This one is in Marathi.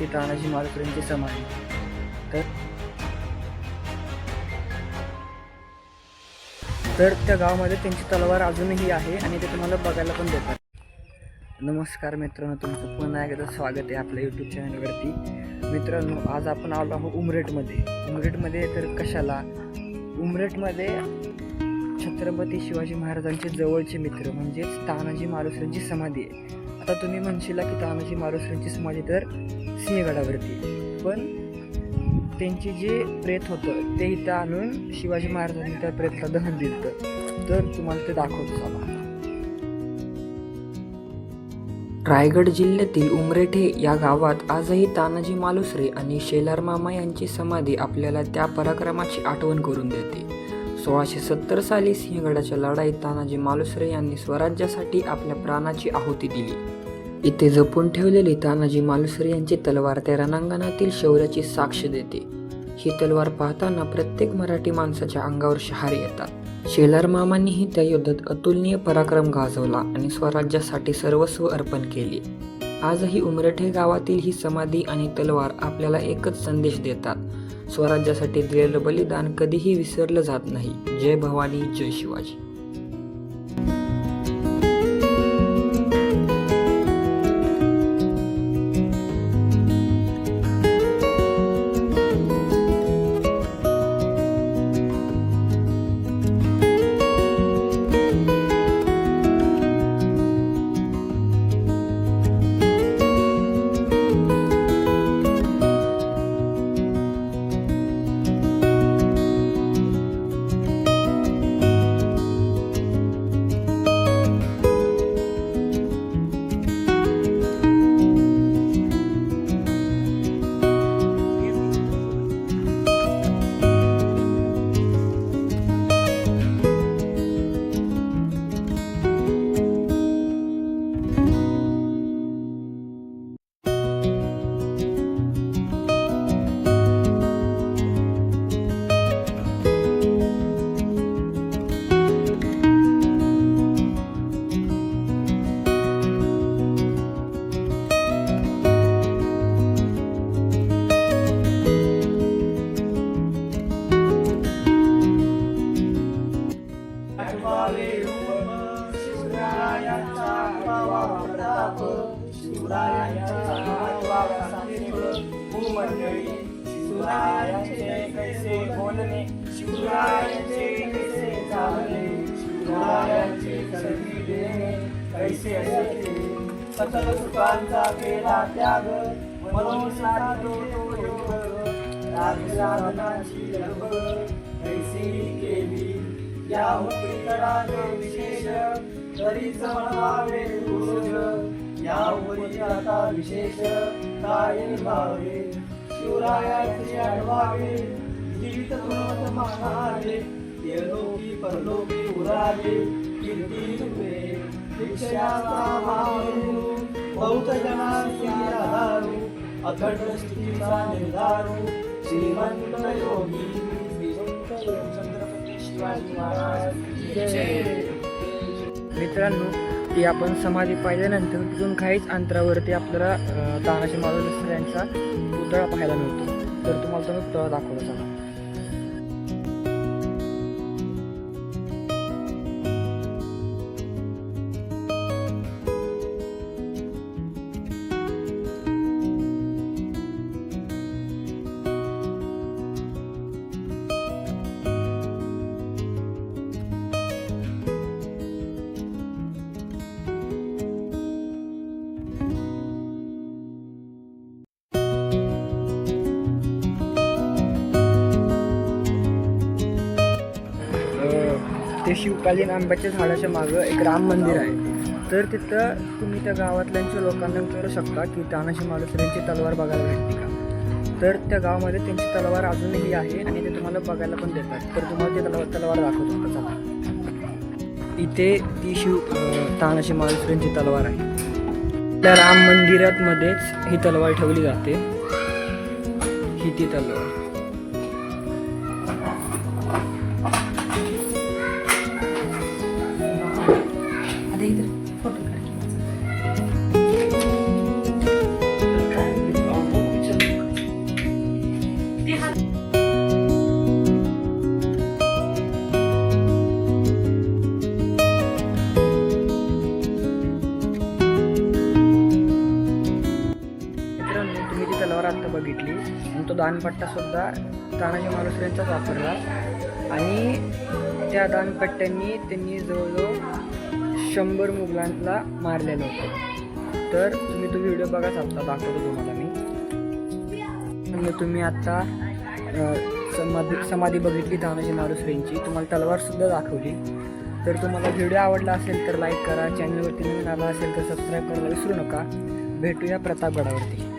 ती तानाजी मालुसरेंची समाधी. तर त्या गावामध्ये त्यांची तलवार अजूनही आहे आणि ते तुम्हाला बघायला पण देतात. नमस्कार मित्रांनो, तुमचं पुन्हा एकदा स्वागत आहे आपल्या यूट्यूब चॅनलवरती. मित्रांनो, आज आपण आलो आहोत उमरेठमध्ये. तर कशाला? उमरेठमध्ये छत्रपती शिवाजी महाराजांचे जवळचे मित्र म्हणजेच तानाजी मालुसरेंची समाधी आहे. आता तुम्ही म्हणशील की तानाजी मालुसरेंची समाधी तर सिंहगडावरती, पण त्यांची जे प्रेत होतं ते इथं आणून शिवाजी महाराजांनी त्या प्रेतला दहन दिलं. तर तुम्हाला ते दाखवतो चला. रायगड जिल्ह्यातील उमरेठे या गावात आजही तानाजी मालुसरे आणि शेलार मामा यांची समाधी आपल्याला त्या पराक्रमाची आठवण करून देते. 1670 साली सिंहगडाच्या लढाईत तानाजी मालुसरे यांनी स्वराज्यासाठी आपल्या प्राणाची आहुती दिली. इथे जपून ठेवलेली तानाजी मालुसरे यांची तलवार त्या रणांगणातील शौर्याची साक्ष देते. ही तलवार पाहताना प्रत्येक मराठी माणसाच्या अंगावर शहारे येतात. शेलार मामांनीही त्या युद्धात अतुलनीय पराक्रम गाजवला आणि स्वराज्यासाठी सर्वस्व अर्पण केले. आजही उमरेठे गावातील ही समाधी आणि तलवार आपल्याला एकच संदेश देतात: स्वराज्यासाठी दिलेलं बलिदान कधीही विसरलं जात नाही. जय भवानी, जय शिवाजी. शिवरायांचे कैसे बोलणे, शिवरायांचे कैसे चालणे, शिवरायांचे संधी देणे कैसे असे. सकल सुखांचा केला त्याग, मनोसाठी तो योग, राजसाधनाची लगबग कैसी केली. या उपरीतराने विशेष तरीच म्हणावे घोष, या उपरी आता विशेष काय भावे. शिवरायाचे आठवावे, जीवित गुणवत मानावे, येलोकी परलोकी उरावे, कीर्ती रूपे दीक्षाचा मारू, बहुत जनांची आधारू, अखंड स्थितीचा निर्धारू, श्रीमंत योगी श्री छत्रपती शिवाजी महाराज की जय. मित्रांनो, ती आपण समाधी पाहिल्यानंतर तिथून काहीच अंतरावरती आपल्याला तानाजी मालुसरे यांचा पुतळा पाहायला मिळतो. तर तुम्हाला तो पुतळा दाखवला चला. ते शिवकालीन आंब्याच्या झाडाच्या मागं एक राम मंदिर आहे. तर तिथं तुम्ही त्या गावातल्यांच्या लोकांना विचारू शकता की तानाजी मालुसरेंची तलवार बघायला भेटते का. तर त्या गावामध्ये त्यांची तलवार अजूनही आहे आणि ते तुम्हाला बघायला पण देतात. तर तुम्हाला ते तलवार दाखवतो चला. इथे ती तानाजी मालुसरेंची तलवार आहे. त्या राम मंदिरात मध्येच ही तलवार ठेवली जाते. ही ती तलवार. फोटो दानपट्टासुद्धा तानाजी मालुसरेंचाच वापरला आणि त्या दानपट्ट्यांनी त्यांनी जवळजवळ 100 मुघलांना मारलेलं होतं. तर तुम्ही तो व्हिडिओ बघाच, आता दाखवतो तुम्हाला मी. म्हणजे तुम्ही आत्ता समाधी बघितली तानाजी मालुसरेंची, तुम्हाला तलवारसुद्धा दाखवली. तर तुम्हाला व्हिडिओ आवडला असेल तर लाईक करा, चॅनलवरती नवीन आला असेल तर सबस्क्राईब करायला विसरू नका. भेटूया प्रतापगडावरती.